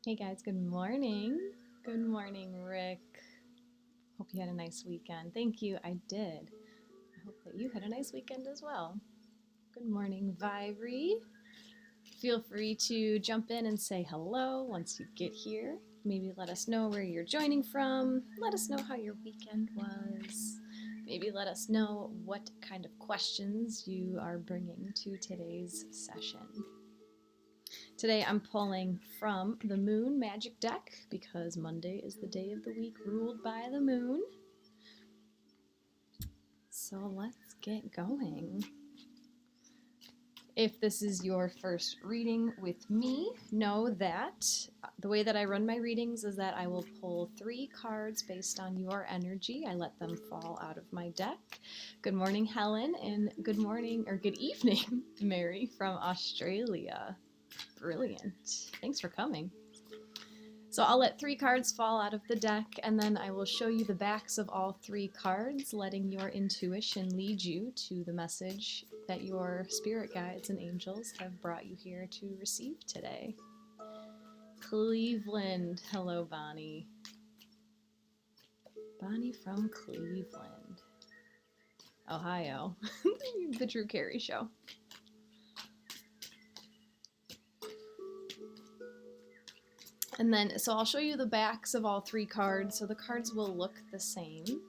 Hey guys, good morning. Good morning, Rick. Hope you had a nice weekend. Thank you, I did. I hope that you had a nice weekend as well. Good morning, Viri. Feel free to jump in and say hello once you get here. Maybe let us know where you're joining from. Let us know how your weekend was. Maybe let us know what kind of questions you are bringing to today's session. Today I'm pulling from the Moon Magic deck because Monday is the day of the week ruled by the moon. So let's get going. If this is your first reading with me, know that the way that I run my readings is that I will pull 3 cards based on your energy. I let them fall out of my deck. Good morning, Helen, and good morning, or good evening, Mary from Australia. Brilliant. Thanks for coming. So I'll let 3 cards fall out of the deck, and then I will show you the backs of all 3 cards, letting your intuition lead you to the message that your spirit guides and angels have brought you here to receive today. Cleveland. Hello, Bonnie. Bonnie from Cleveland, Ohio. The Drew Carey Show. And then, so I'll show you the backs of all 3 cards. So the cards will look the same,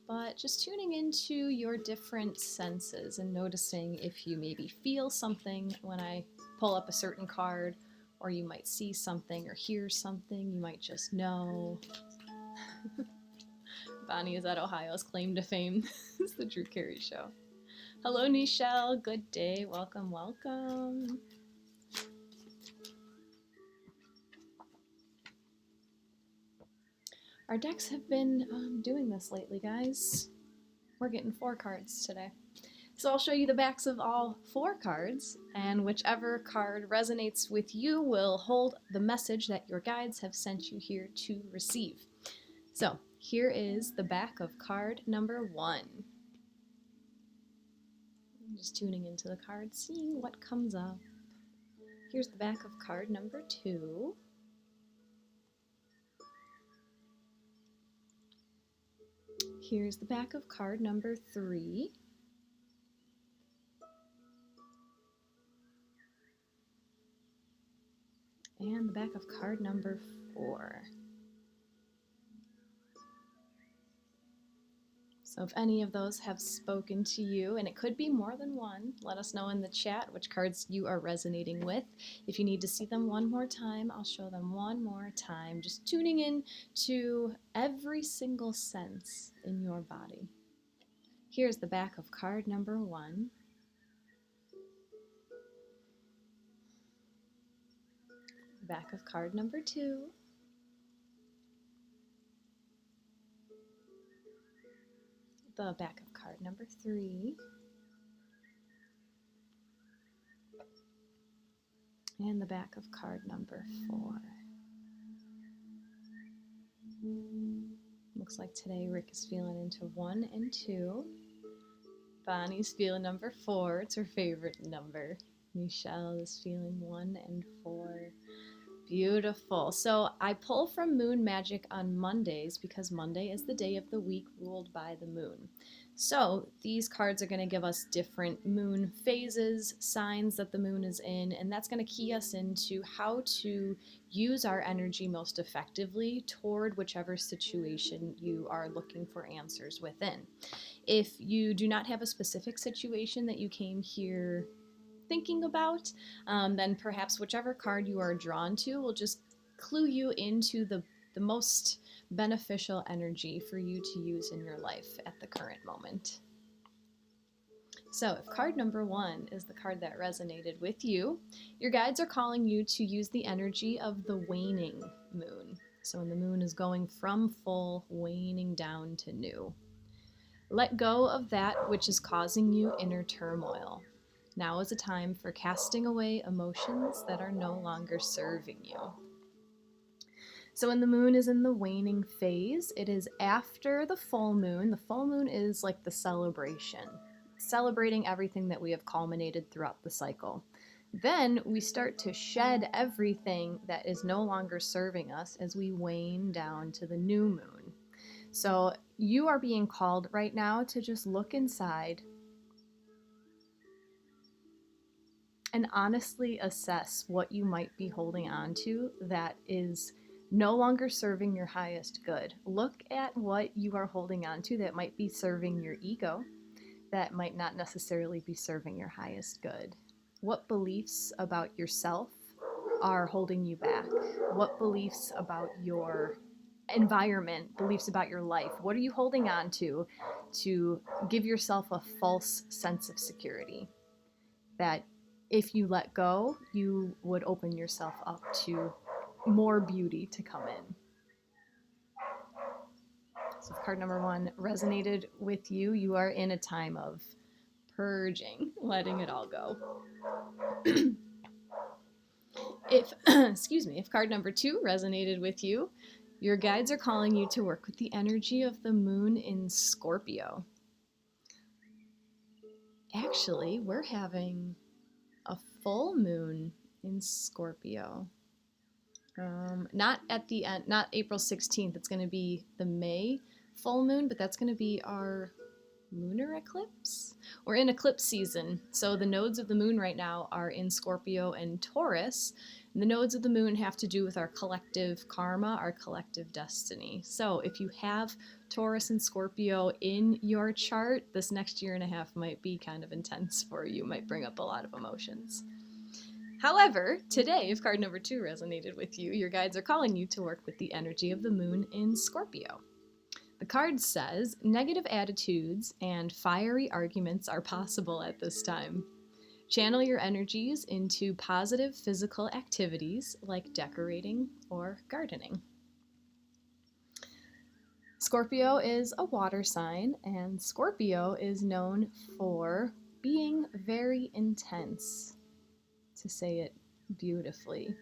but just tuning into your different senses and noticing if you maybe feel something when I pull up a certain card, or you might see something or hear something, you might just know. Bonnie is at Ohio's claim to fame. It's the Drew Carey Show. Hello, Nichelle. Good day. Welcome, welcome. Our decks have been doing this lately, guys. We're getting 4 cards today. So I'll show you the backs of all 4 cards, and whichever card resonates with you will hold the message that your guides have sent you here to receive. So here is the back of card number 1. I'm just tuning into the card, seeing what comes up. Here's the back of card number 2. Here's the back of card number 3. And the back of card number 4. So if any of those have spoken to you, and it could be more than one, let us know in the chat which cards you are resonating with. If you need to see them one more time, I'll show them one more time. Just tuning in to every single sense in your body. Here's the back of card number 1. Back of card number 2. The back of card number 3. And the back of card number 4. Looks like today Rick is feeling into 1 and 2. Bonnie's feeling number 4. It's her favorite number. Michelle is feeling 1 and 4. Beautiful. So I pull from Moon Magic on Mondays because Monday is the day of the week ruled by the moon. So these cards are going to give us different moon phases, signs that the moon is in, and that's going to key us into how to use our energy most effectively toward whichever situation you are looking for answers within. If you do not have a specific situation that you came here thinking about, then perhaps whichever card you are drawn to will just clue you into the most beneficial energy for you to use in your life at the current moment. So if card number 1 is the card that resonated with you, your guides are calling you to use the energy of the waning moon. So when the moon is going from full, waning down to new. Let go of that which is causing you inner turmoil. Now is a time for casting away emotions that are no longer serving you. So when the moon is in the waning phase, it is after the full moon. The full moon is like the celebration, celebrating everything that we have culminated throughout the cycle. Then we start to shed everything that is no longer serving us as we wane down to the new moon. So you are being called right now to just look inside and honestly assess what you might be holding on to that is no longer serving your highest good. Look at what you are holding on to that might be serving your ego, that might not necessarily be serving your highest good. What beliefs about yourself are holding you back? What beliefs about your environment, beliefs about your life, what are you holding on to give yourself a false sense of security? That if you let go, you would open yourself up to more beauty to come in. So if card number 1 resonated with you, you are in a time of purging, letting it all go. If, excuse me, if card number 2 resonated with you, your guides are calling you to work with the energy of the moon in Scorpio. Actually, we're having a full moon in Scorpio. Not at the end, not April 16th. It's going to be the May full moon, but that's going to be our lunar eclipse. We're in eclipse season, so the nodes of the moon right now are in Scorpio and Taurus. And the nodes of the moon have to do with our collective karma, our collective destiny. So if you have Taurus and Scorpio in your chart, this next year and a half might be kind of intense for you, might bring up a lot of emotions. However, today, if card number 2 resonated with you, your guides are calling you to work with the energy of the moon in Scorpio. The card says, negative attitudes and fiery arguments are possible at this time. Channel your energies into positive physical activities like decorating or gardening. Scorpio is a water sign, and Scorpio is known for being very intense, to say it beautifully.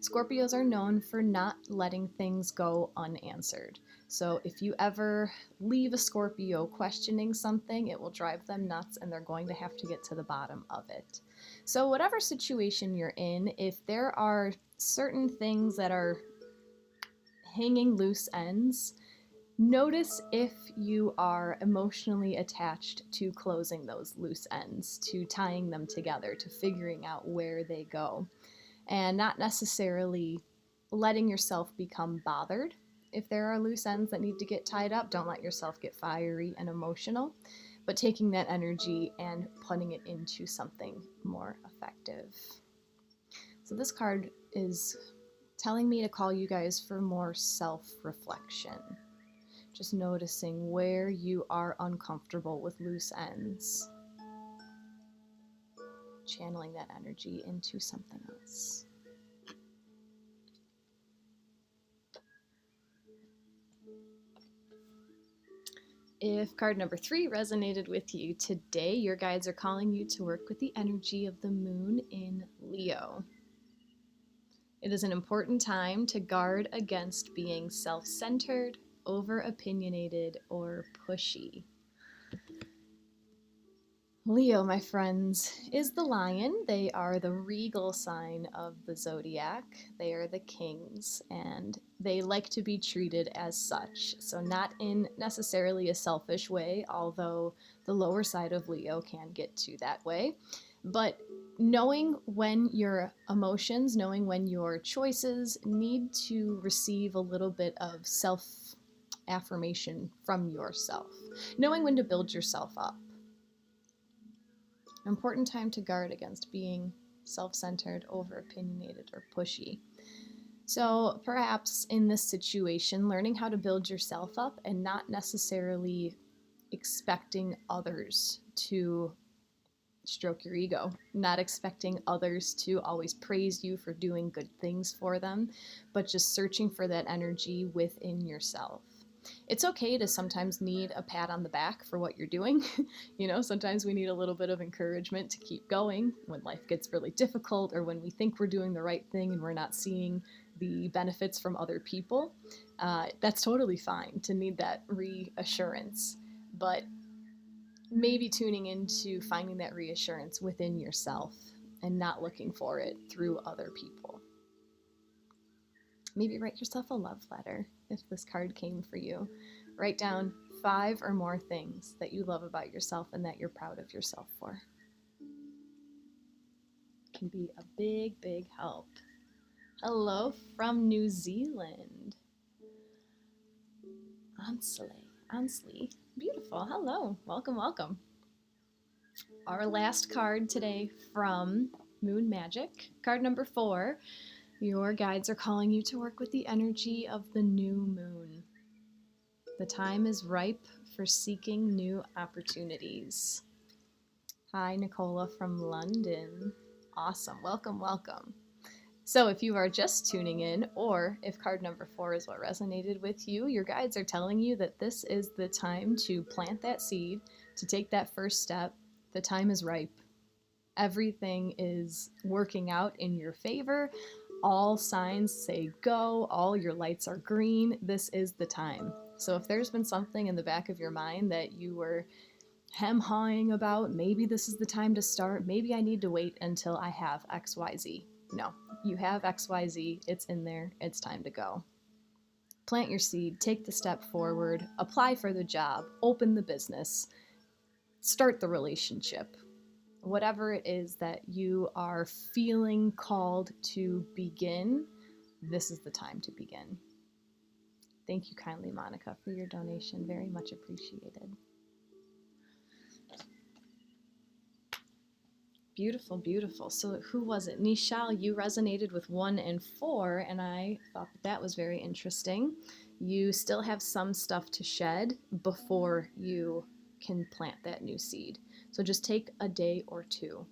Scorpios are known for not letting things go unanswered. So if you ever leave a Scorpio questioning something, it will drive them nuts and they're going to have to get to the bottom of it. So whatever situation you're in, if there are certain things that are hanging loose ends, notice if you are emotionally attached to closing those loose ends, to tying them together, to figuring out where they go, and not necessarily letting yourself become bothered. If there are loose ends that need to get tied up, don't let yourself get fiery and emotional, but taking that energy and putting it into something more effective. So this card is telling me to call you guys for more self-reflection. Just noticing where you are uncomfortable with loose ends. Channeling that energy into something else. If card number 3 resonated with you today, your guides are calling you to work with the energy of the moon in Leo. It is an important time to guard against being self-centered, over-opinionated, or pushy. Leo, my friends, is the lion. They are the regal sign of the zodiac. They are the kings, and they like to be treated as such. So not in necessarily a selfish way, although the lower side of Leo can get to that way. But knowing when your emotions, knowing when your choices need to receive a little bit of self-affirmation from yourself. Knowing when to build yourself up. An important time to guard against being self-centered, over-opinionated, or pushy. So perhaps in this situation, learning how to build yourself up and not necessarily expecting others to stroke your ego, not expecting others to always praise you for doing good things for them, but just searching for that energy within yourself. It's okay to sometimes need a pat on the back for what you're doing. You know, sometimes we need a little bit of encouragement to keep going when life gets really difficult or when we think we're doing the right thing and we're not seeing the benefits from other people. That's totally fine to need that reassurance, but maybe tuning into finding that reassurance within yourself and not looking for it through other people. Maybe write yourself a love letter if this card came for you. Write down 5 or more things that you love about yourself and that you're proud of yourself for. It can be a big, big help. Hello from New Zealand. Ansley. Beautiful. Hello. Welcome, welcome. Our last card today from Moon Magic, card number 4. Your guides are calling you to work with the energy of the new moon. The time is ripe for seeking new opportunities. Hi, Nicola from London. Awesome. Welcome, welcome. So if you are just tuning in, or if card number 4 is what resonated with you, your guides are telling you that this is the time to plant that seed, to take that first step. The time is ripe. Everything is working out in your favor. All signs say go. All your lights are green. This is the time. So if there's been something in the back of your mind that you were hem-hawing about, maybe this is the time to start. Maybe I need to wait until I have XYZ. No, you have XYZ. It's in there. It's time to go. Plant your seed. Take the step forward. Apply for the job. Open the business. Start the relationship. Whatever it is that you are feeling called to begin, this is the time to begin. Thank you kindly, Monica, for your donation. Very much appreciated. Beautiful, beautiful. So who was it? Nishal, you resonated with 1 and 4, and I thought that was very interesting. You still have some stuff to shed before you can plant that new seed. So just take a day or 2.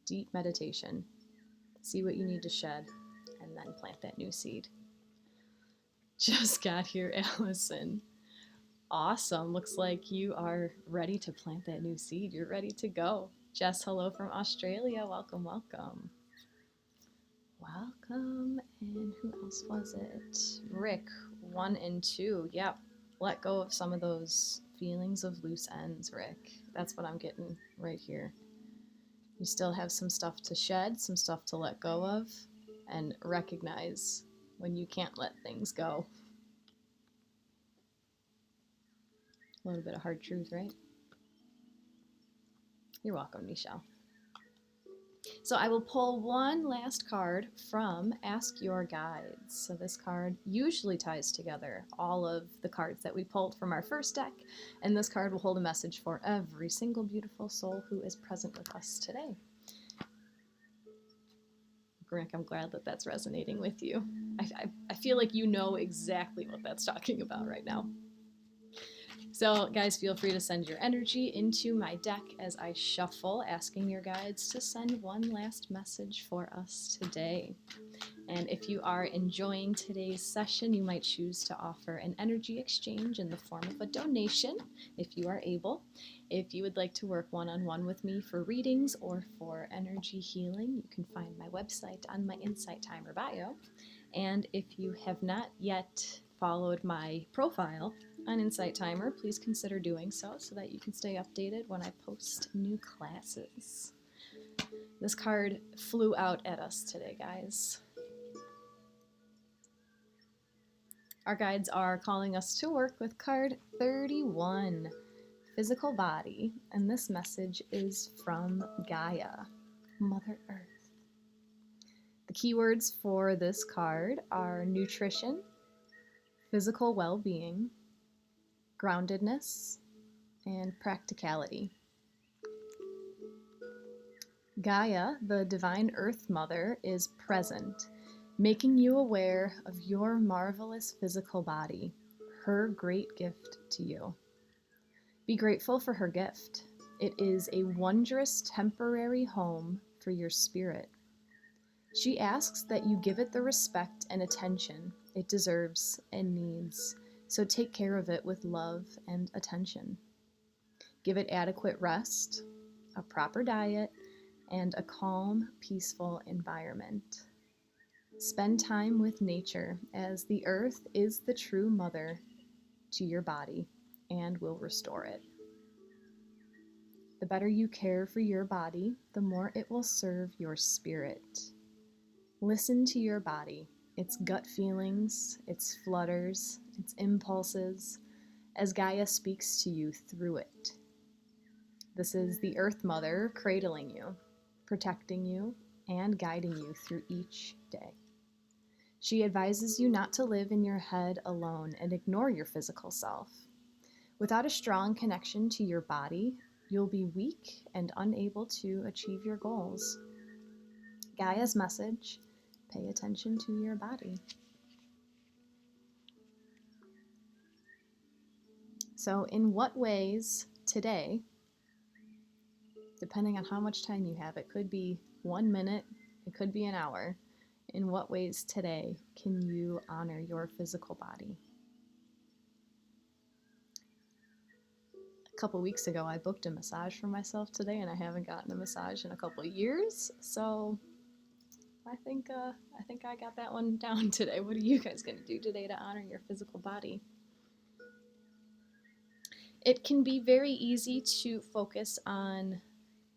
Deep meditation. See what you need to shed, and then plant that new seed. Just got here, Allison. Awesome. Looks like you are ready to plant that new seed. You're ready to go. Jess, hello from Australia. Welcome, welcome. Welcome. And who else was it? Rick, 1 and 2. Yep. Let go of some of those feelings of loose ends, Rick. That's what I'm getting right here. You still have some stuff to shed, some stuff to let go of, and recognize when you can't let things go. A little bit of hard truth, right? You're welcome, Michelle. So I will pull one last card from Ask Your Guides. So this card usually ties together all of the cards that we pulled from our first deck, and this card will hold a message for every single beautiful soul who is present with us today. Rick, I'm glad that that's resonating with you. I feel like you know exactly what that's talking about right now. So guys, feel free to send your energy into my deck as I shuffle, asking your guides to send one last message for us today. And if you are enjoying today's session, you might choose to offer an energy exchange in the form of a donation, if you are able. If you would like to work one-on-one with me for readings or for energy healing, you can find my website on my Insight Timer bio. And if you have not yet followed my profile on Insight Timer, please consider doing so that you can stay updated when I post new classes. This card flew out at us today, guys. Our guides are calling us to work with card 31, Physical Body, and this message is from Gaia, Mother Earth. The keywords for this card are nutrition, physical well-being, groundedness, and practicality. Gaia, the divine Earth Mother, is present, making you aware of your marvelous physical body, her great gift to you. Be grateful for her gift. It is a wondrous temporary home for your spirit. She asks that you give it the respect and attention it deserves and needs, so take care of it with love and attention. Give it adequate rest, a proper diet, and a calm, peaceful environment. Spend time with nature, as the earth is the true mother to your body and will restore it. The better you care for your body, the more it will serve your spirit. Listen to your body, its gut feelings, its flutters, its impulses, as Gaia speaks to you through it. This is the Earth Mother cradling you, protecting you, and guiding you through each day. She advises you not to live in your head alone and ignore your physical self. Without a strong connection to your body, you'll be weak and unable to achieve your goals. Gaia's message: pay attention to your body. So, in what ways today, depending on how much time you have, it could be 1 minute, it could be an hour, in what ways today can you honor your physical body? A couple weeks ago, I booked a massage for myself today, and I haven't gotten a massage in a couple of years, so I think I got that one down today. What are you guys going to do today to honor your physical body? It can be very easy to focus on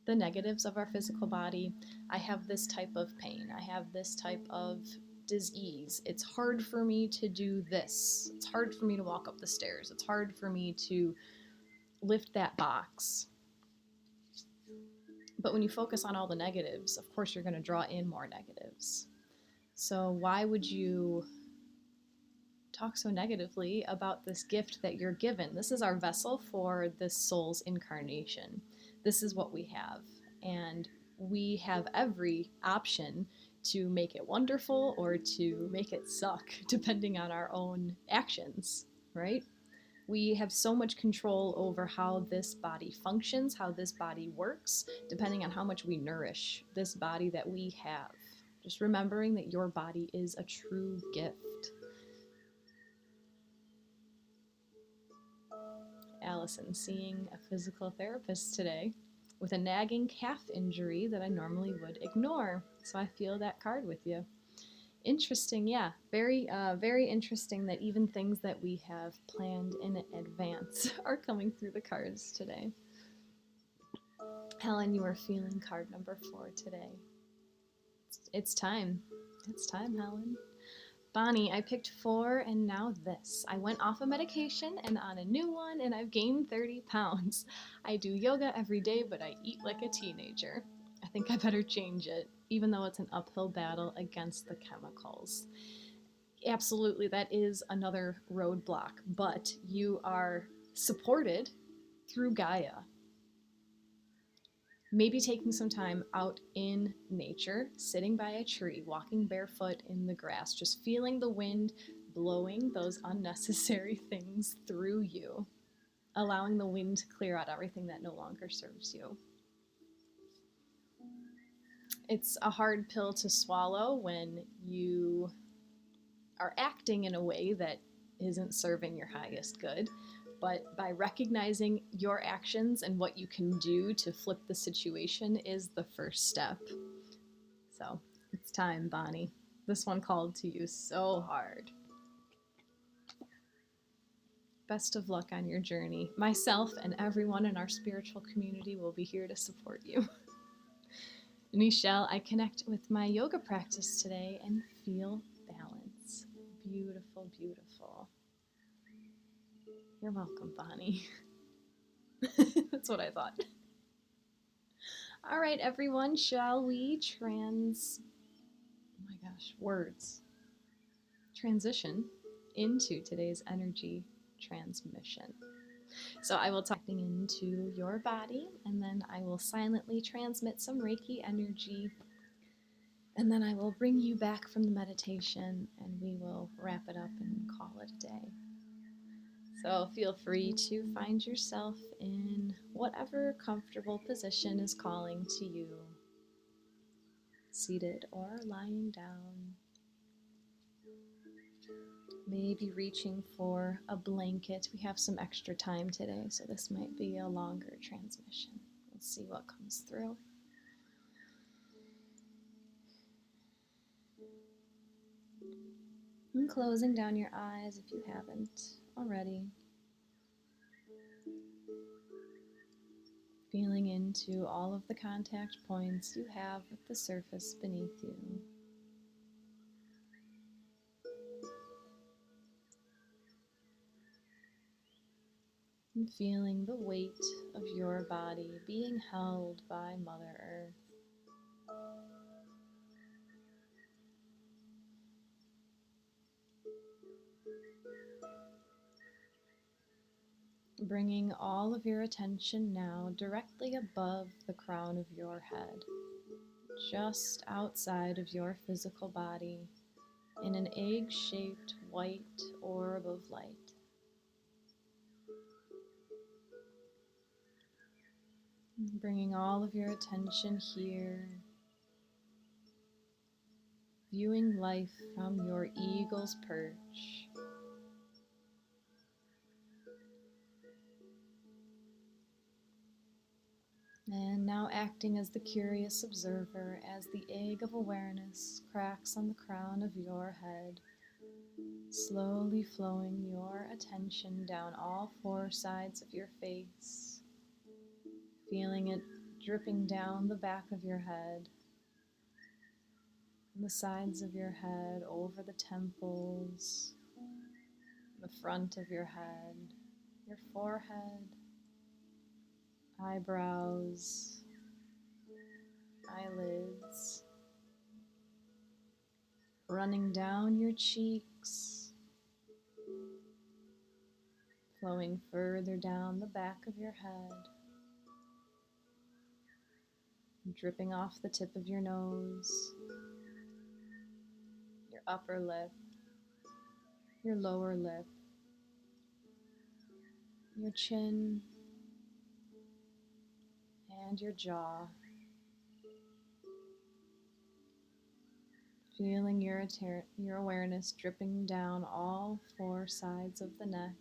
the negatives of our physical body. I have this type of pain. I have this type of disease. It's hard for me to do this. It's hard for me to walk up the stairs. It's hard for me to lift that box. But when you focus on all the negatives, of course you're going to draw in more negatives. So why would you talk so negatively about this gift that you're given? This is our vessel for this soul's incarnation. This is what we have. And we have every option to make it wonderful or to make it suck, depending on our own actions, right? We have so much control over how this body functions, how this body works, depending on how much we nourish this body that we have. Just remembering that your body is a true gift. Allison, seeing a physical therapist today with a nagging calf injury that I normally would ignore. So I feel that card with you. Interesting, yeah. Very interesting that even things that we have planned in advance are coming through the cards today. Helen, you are feeling card number 4 today. It's time. It's time, Helen. Bonnie, I picked 4 and now this. I went off a medication and on a new one and I've gained 30 pounds. I do yoga every day, but I eat like a teenager. I think I better change it, even though it's an uphill battle against the chemicals. Absolutely, that is another roadblock, but you are supported through Gaia. Maybe taking some time out in nature, sitting by a tree, walking barefoot in the grass, just feeling the wind blowing those unnecessary things through you, allowing the wind to clear out everything that no longer serves you. It's a hard pill to swallow when you are acting in a way that isn't serving your highest good. But by recognizing your actions and what you can do to flip the situation is the first step. So it's time, Bonnie. This one called to you so hard. Best of luck on your journey. Myself and everyone in our spiritual community will be here to support you. Nichelle, I connect with my yoga practice today and feel balance. Beautiful, beautiful. You're welcome, Bonnie. That's what I thought. All right, everyone, shall we transition into today's energy transmission. So I will talk into your body, and then I will silently transmit some Reiki energy, and then I will bring you back from the meditation, and we will wrap it up and call it a day. So feel free to find yourself in whatever comfortable position is calling to you, seated or lying down. Maybe reaching for a blanket. We have some extra time today, so this might be a longer transmission. We'll see what comes through. And closing down your eyes if you haven't already. feeling into all of the contact points you have with the surface beneath you. And feeling the weight of your body being held by Mother Earth. Bringing all of your attention now directly above the crown of your head, just outside of your physical body, in an egg-shaped white orb of light. Bringing all of your attention here, viewing life from your eagle's perch. And now acting as the curious observer as the egg of awareness cracks on the crown of your head, slowly flowing your attention down all four sides of your face, feeling it dripping down the back of your head, the sides of your head, over the temples, the front of your head, your forehead, eyebrows, eyelids, running down your cheeks, flowing further down the back of your head, dripping off the tip of your nose, your upper lip, your lower lip, your chin, and your jaw. Feeling your awareness dripping down all four sides of the neck.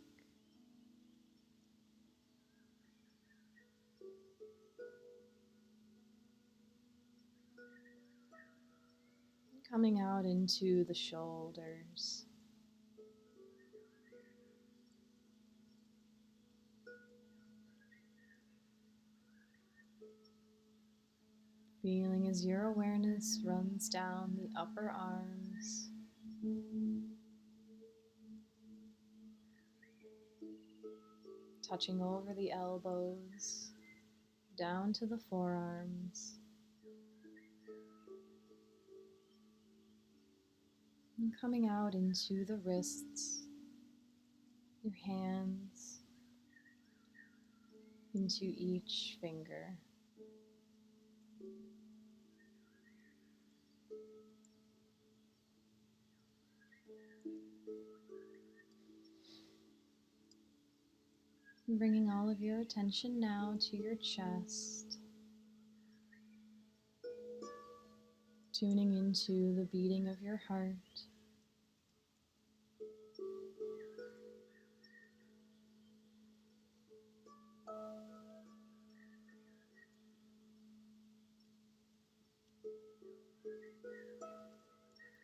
Coming out into the shoulders. Feeling as your awareness runs down the upper arms. Touching over the elbows, down to the forearms. And coming out into the wrists, your hands, into each finger. And bringing all of your attention now to your chest, tuning into the beating of your heart.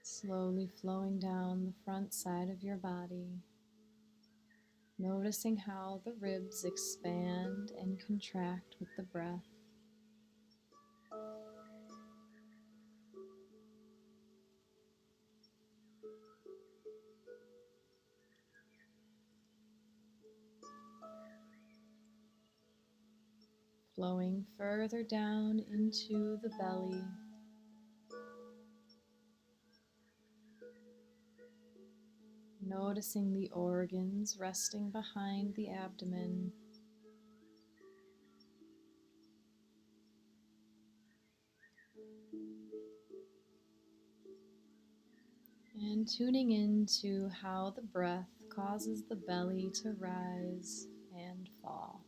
Slowly flowing down the front side of your body, noticing how the ribs expand and contract with the breath. Flowing further down into the belly. Noticing the organs resting behind the abdomen. And tuning into how the breath causes the belly to rise and fall.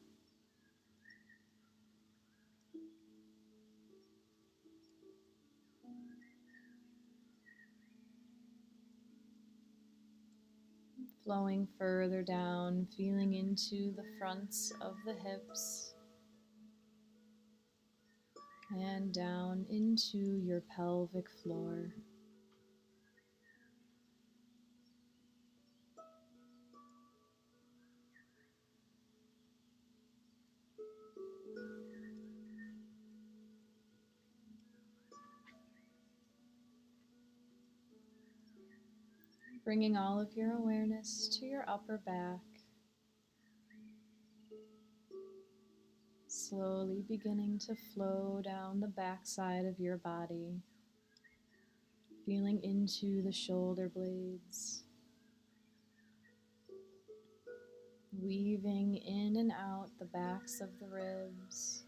Flowing further down, feeling into the fronts of the hips and down into your pelvic floor. Bringing all of your awareness to your upper back, slowly beginning to flow down the back side of your body, feeling into the shoulder blades, weaving in and out the backs of the ribs,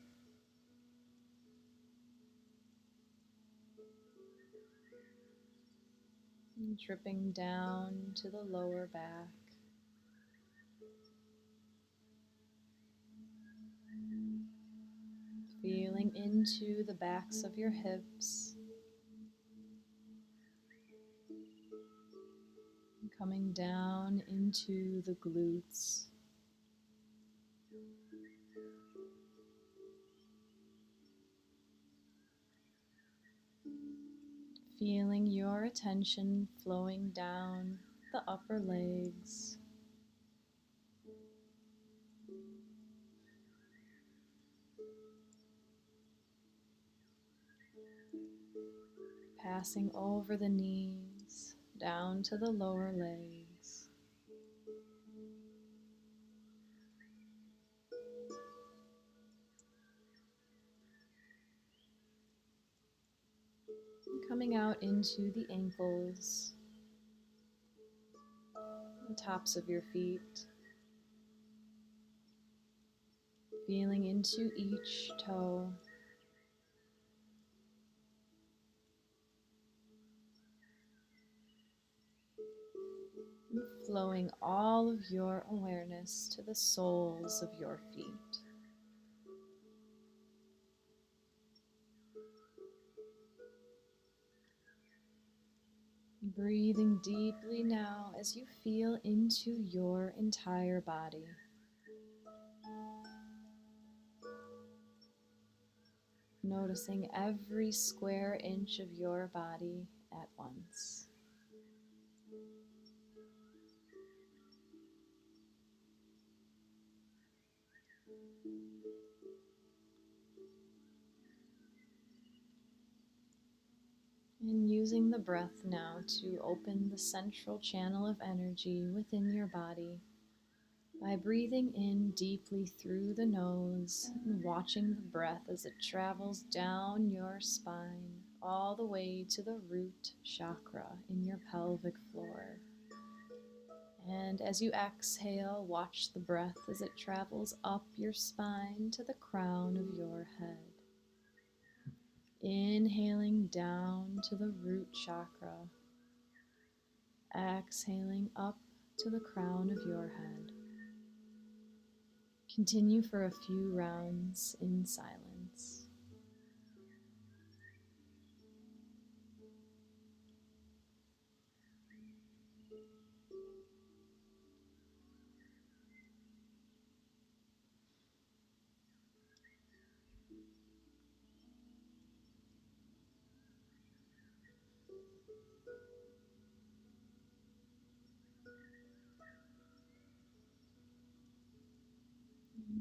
and dripping down to the lower back. Feeling into the backs of your hips, coming down into the glutes. Feeling your attention flowing down the upper legs, passing over the knees, down to the lower legs. Coming out into the ankles, the tops of your feet, feeling into each toe, and flowing all of your awareness to the soles of your feet. Breathing deeply now as you feel into your entire body. Noticing every square inch of your body at once. And using the breath now to open the central channel of energy within your body by breathing in deeply through the nose and watching the breath as it travels down your spine all the way to the root chakra in your pelvic floor. And as you exhale, watch the breath as it travels up your spine to the crown of your head. Inhaling down to the root chakra, exhaling up to the crown of your head. Continue for a few rounds in silence.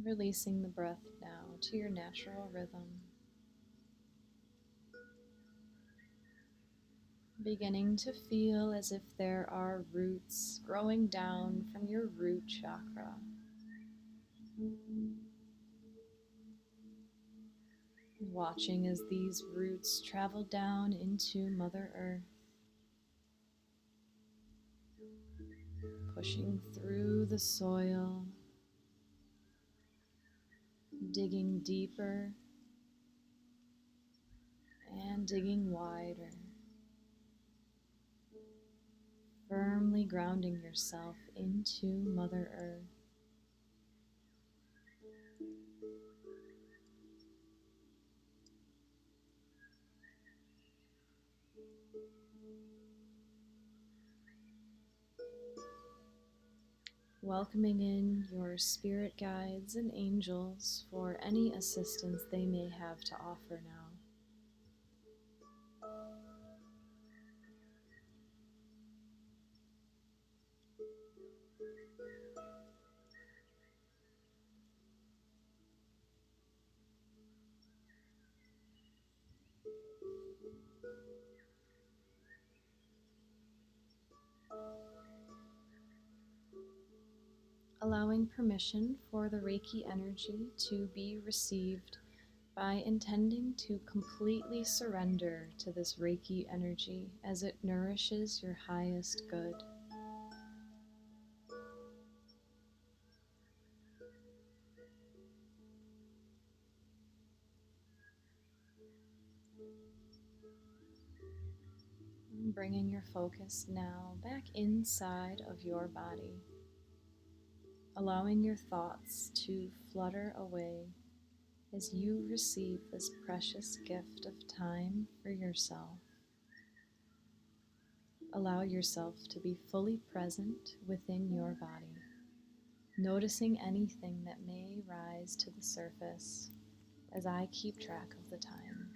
Releasing the breath now to your natural rhythm. Beginning to feel as if there are roots growing down from your root chakra. Watching as these roots travel down into Mother Earth, pushing through the soil, digging deeper and digging wider, firmly grounding yourself into Mother Earth. Welcoming in your spirit guides and angels for any assistance they may have to offer now. allowing permission for the Reiki energy to be received by intending to completely surrender to this Reiki energy as it nourishes your highest good. Bringing your focus now back inside of your body, allowing your thoughts to flutter away as you receive this precious gift of time for yourself. Allow yourself to be fully present within your body, noticing anything that may rise to the surface as I keep track of the time.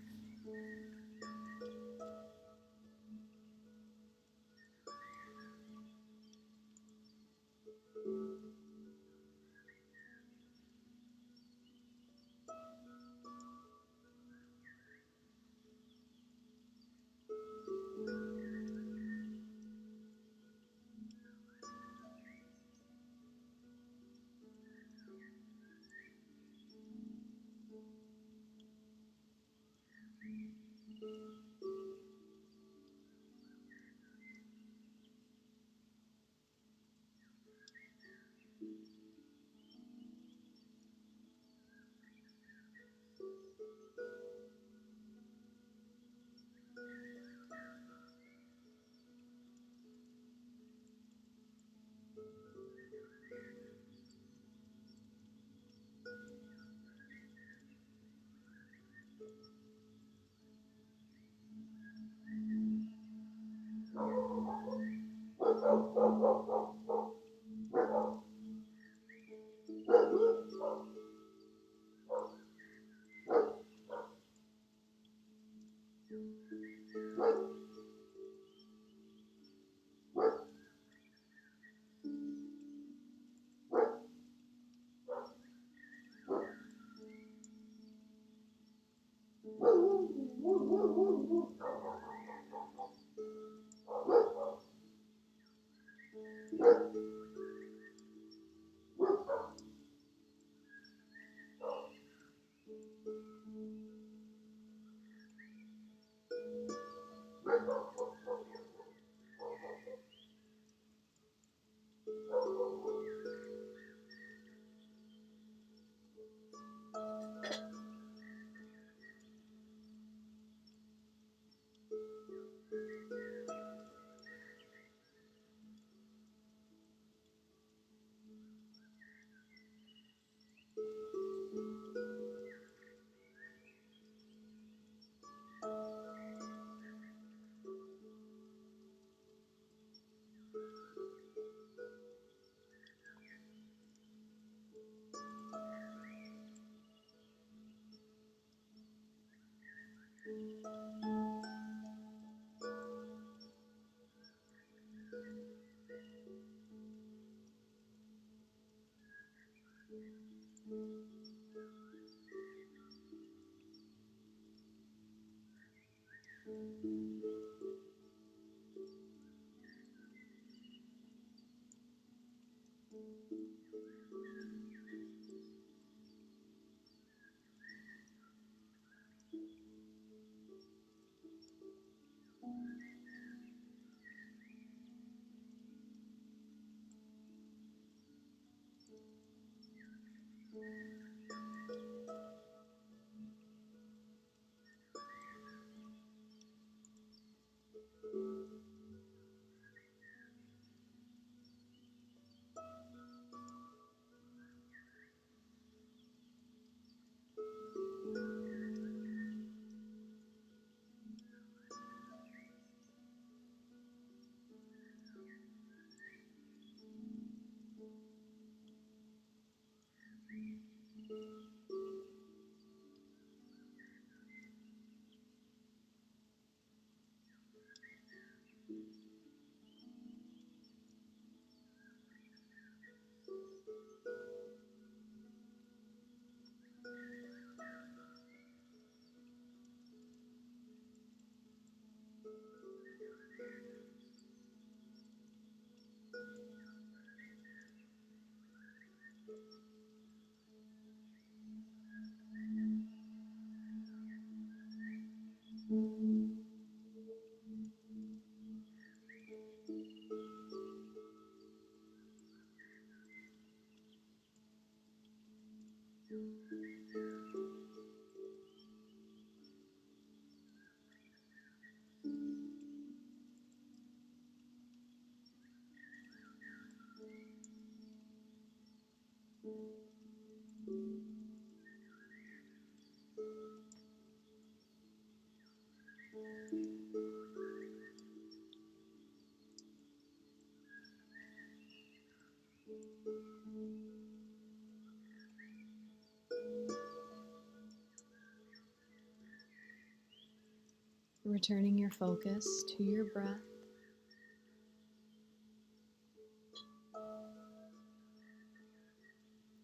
Returning your focus to your breath.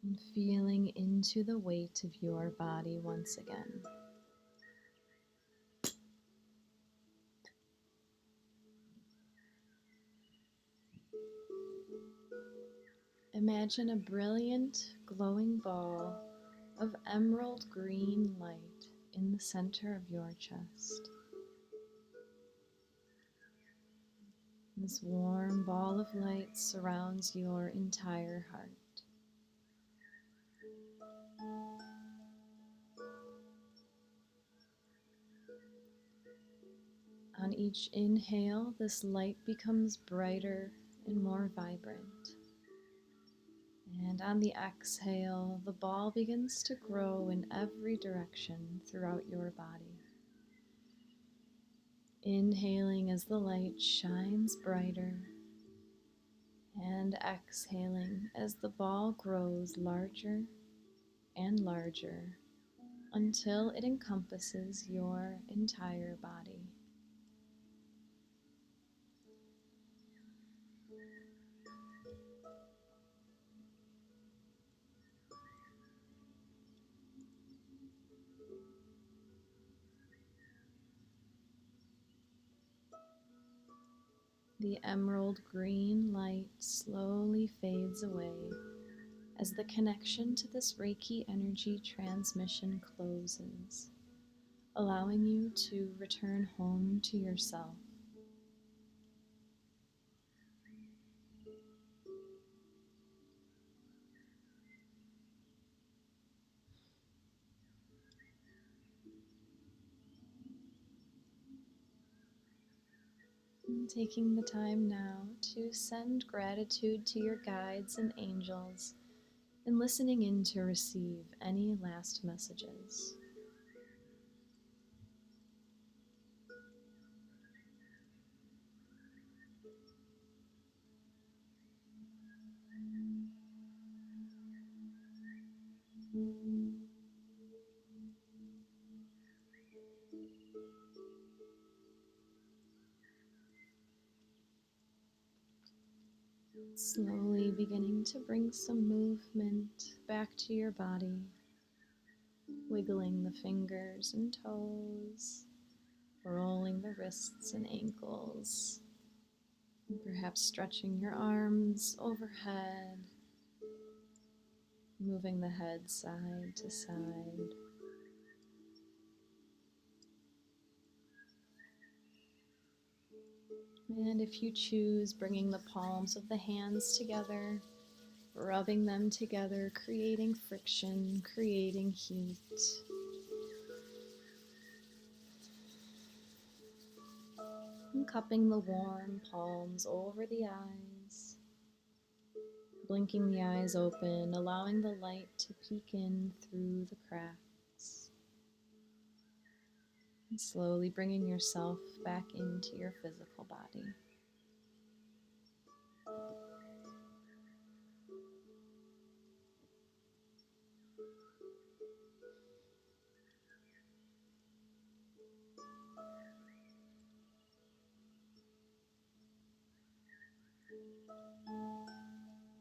And feeling into the weight of your body once again. Imagine a brilliant, glowing ball of emerald green light in the center of your chest. This warm ball of light surrounds your entire heart. On each inhale, this light becomes brighter and more vibrant. And on the exhale, the ball begins to grow in every direction throughout your body. Inhaling as the light shines brighter, and exhaling as the ball grows larger and larger until it encompasses your entire body. The emerald green light slowly fades away as the connection to this Reiki energy transmission closes, allowing you to return home to yourself. And taking the time now to send gratitude to your guides and angels and listening in to receive any last messages. Slowly beginning to bring some movement back to your body, wiggling the fingers and toes, rolling the wrists and ankles, and perhaps stretching your arms overhead, moving the head side to side. And if you choose, bringing the palms of the hands together, rubbing them together, creating friction, creating heat. And cupping the warm palms over the eyes, blinking the eyes open, allowing the light to peek in through the cracks. And slowly bringing yourself back into your physical body.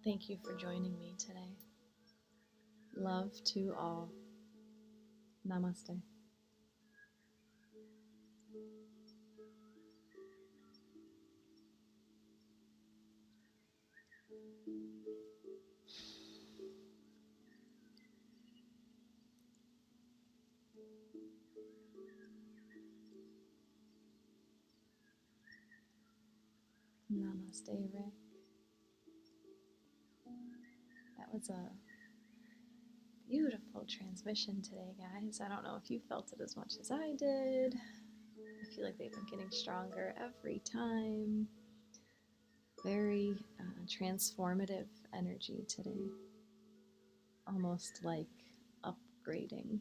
Thank you for joining me today. Love to all. Namaste. Namaste, Rick. That was a beautiful transmission today, guys. I don't know if you felt it as much as I did. I feel like they've been getting stronger every time. Very transformative energy today. Almost like upgrading,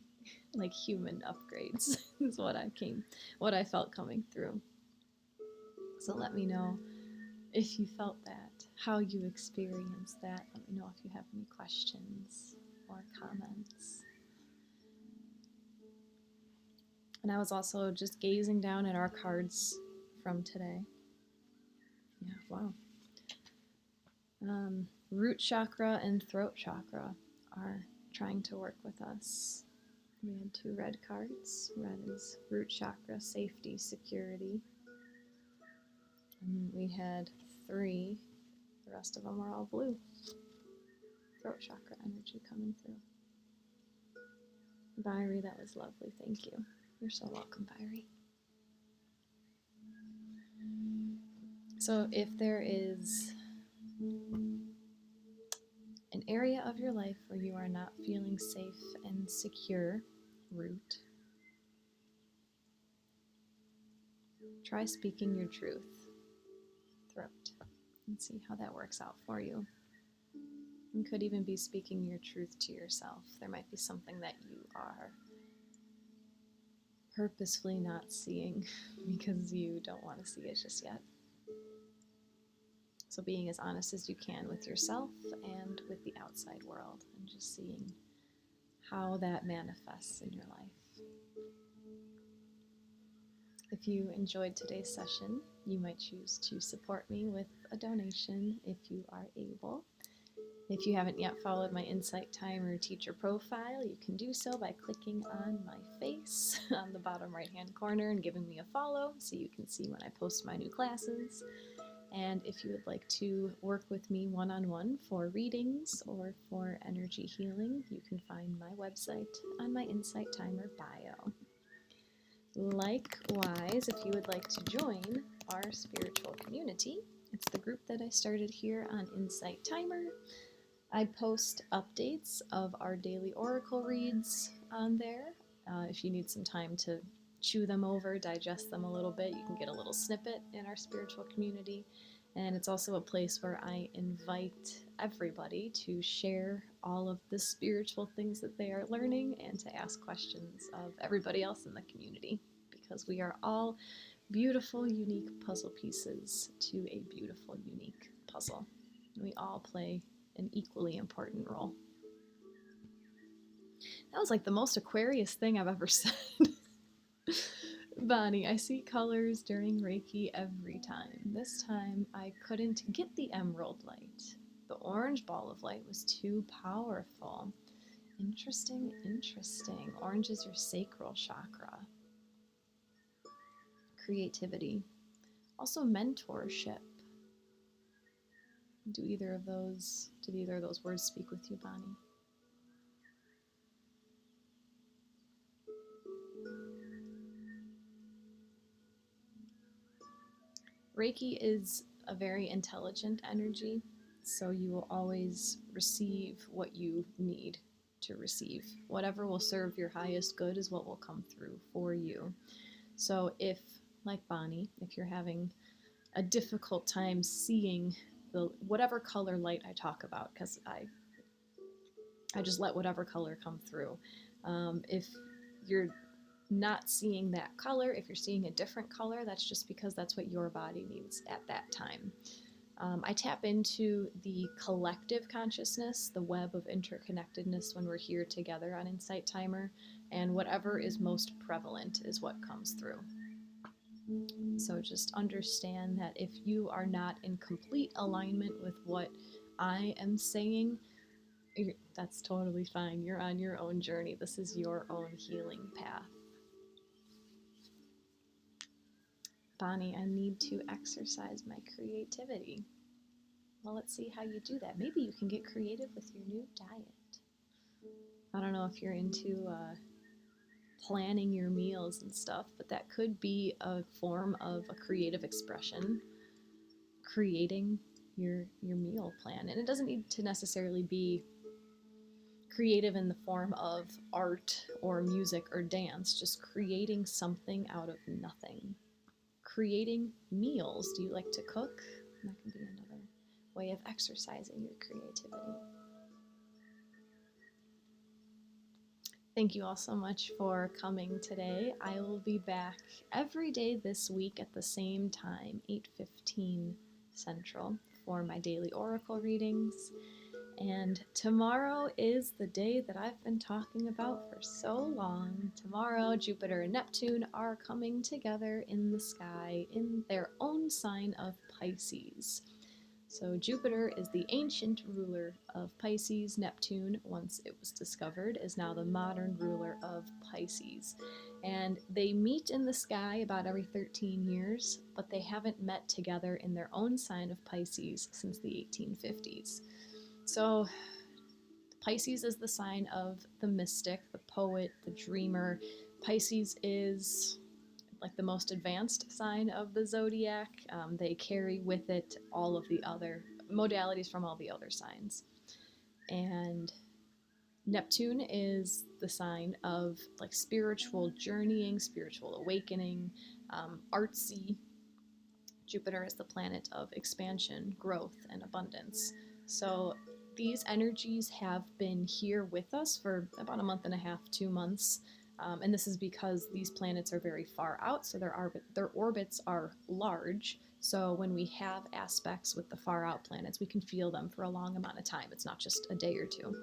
like human upgrades is what I felt coming through. So let me know if you felt that, how you experienced that. Let me know if you have any questions or comments. And I was also just gazing down at our cards from today. Yeah, wow. Root chakra and throat chakra are trying to work with us. We had 2 red cards. Red is root chakra, safety, security. And we had 3. The rest of them are all blue. Throat chakra energy coming through. Byrie, that was lovely. Thank you. You're so welcome, Byrie. So if there is an area of your life where you are not feeling safe and secure, root, try speaking your truth, throat, and see how that works out for you. You could even be speaking your truth to yourself. There might be something that you are purposefully not seeing because you don't want to see it just yet. So being as honest as you can with yourself and with the outside world, and just seeing how that manifests in your life. If you enjoyed today's session, you might choose to support me with a donation if you are able. If you haven't yet followed my Insight Timer teacher profile, you can do so by clicking on my face on the bottom right-hand corner and giving me a follow so you can see when I post my new classes. And if you would like to work with me one-on-one for readings or for energy healing, you can find my website on my Insight Timer bio. Likewise, if you would like to join our spiritual community, it's the group that I started here on Insight Timer. I post updates of our daily oracle reads on there. If you need some time to chew them over, digest them a little bit, you can get a little snippet in our spiritual community. And it's also a place where I invite everybody to share all of the spiritual things that they are learning and to ask questions of everybody else in the community, because we are all beautiful, unique puzzle pieces to a beautiful, unique puzzle. And we all play an equally important role. That was like the most Aquarius thing I've ever said. Bonnie, I see colors during Reiki every time. This time I couldn't get the emerald light. The orange ball of light was too powerful. Interesting, interesting. Orange is your sacral chakra. Creativity. Also mentorship. Did either of those words speak with you, Bonnie? Reiki is a very intelligent energy, so you will always receive what you need to receive. Whatever will serve your highest good is what will come through for you. So if, like Bonnie, if you're having a difficult time seeing whatever color light I talk about, because I just let whatever color come through. If you're not seeing that color, if you're seeing a different color, that's just because that's what your body needs at that time. I tap into the collective consciousness, the web of interconnectedness when we're here together on Insight Timer, and whatever is most prevalent is what comes through. So just understand that if you are not in complete alignment with what I am saying, that's totally fine. You're on your own journey. This is your own healing path. Bonnie, I need to exercise my creativity. Well, let's see how you do that. Maybe you can get creative with your new diet. I don't know if you're into planning your meals and stuff, but that could be a form of a creative expression, creating your meal plan. And it doesn't need to necessarily be creative in the form of art or music or dance, just creating something out of nothing. Creating meals. Do you like to cook? That can be another way of exercising your creativity. Thank you all so much for coming today. I will be back every day this week at the same time, 8:15 Central, for my daily oracle readings. And tomorrow is the day that I've been talking about for so long. Tomorrow, Jupiter and Neptune are coming together in the sky in their own sign of Pisces. So Jupiter is the ancient ruler of Pisces. Neptune, once it was discovered, is now the modern ruler of Pisces. And they meet in the sky about every 13 years, but they haven't met together in their own sign of Pisces since the 1850s. So Pisces is the sign of the mystic, the poet, the dreamer. Pisces is like the most advanced sign of the zodiac. They carry with it all of the other modalities from all the other signs. And Neptune is the sign of like spiritual journeying, spiritual awakening, artsy. Jupiter is the planet of expansion, growth, and abundance. So these energies have been here with us for about a month and a half, 2 months. And this is because these planets are very far out, so their orbits are large. So when we have aspects with the far out planets, we can feel them for a long amount of time. It's not just a day or two.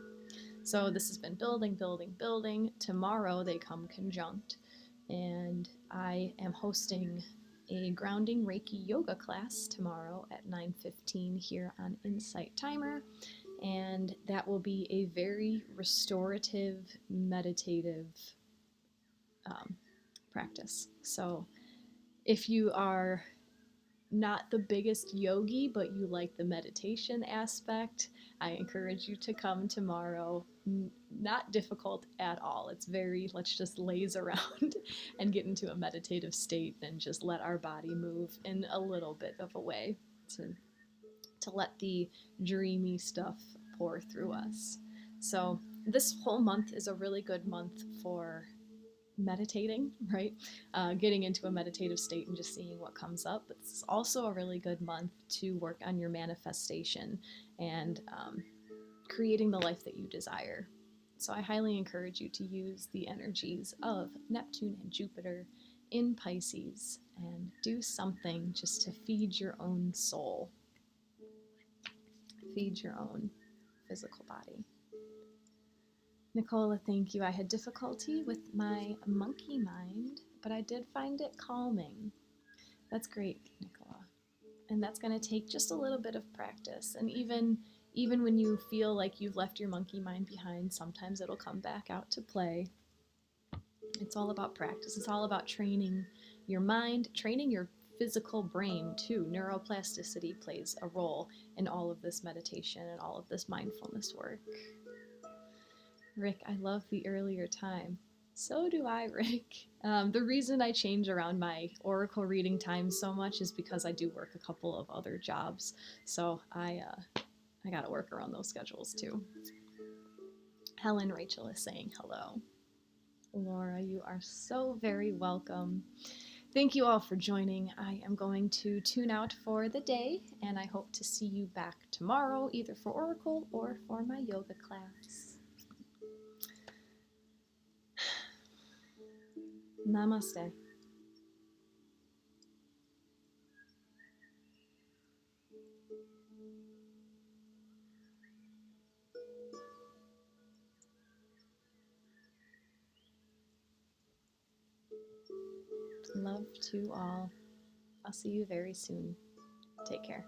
So this has been building, building, building. Tomorrow they come conjunct, and I am hosting a grounding Reiki yoga class tomorrow at 9:15 here on Insight Timer, and that will be a very restorative, meditative practice. So if you are not the biggest yogi, but you like the meditation aspect, I encourage you to come tomorrow. Not difficult at all. It's very, let's just laze around and get into a meditative state and just let our body move in a little bit of a way to let the dreamy stuff pour through us. So this whole month is a really good month for meditating, right? Getting into a meditative state and just seeing what comes up. But it's also a really good month to work on your manifestation and creating the life that you desire. So I highly encourage you to use the energies of Neptune and Jupiter in Pisces and do something just to feed your own soul, feed your own physical body. Nicola, thank you. I had difficulty with my monkey mind, but I did find it calming. That's great, Nicola. And that's going to take just a little bit of practice. And even when you feel like you've left your monkey mind behind, sometimes it'll come back out to play. It's all about practice. It's all about training your mind, training your physical brain too. Neuroplasticity plays a role in all of this meditation and all of this mindfulness work. Rick, I love the earlier time. So do I, Rick. The reason I change around my oracle reading time so much is because I do work a couple of other jobs. So I got to work around those schedules too. Helen Rachel is saying hello. Laura, you are so very welcome. Thank you all for joining. I am going to tune out for the day, and I hope to see you back tomorrow, either for oracle or for my yoga class. Namaste. Love to all. I'll see you very soon. Take care.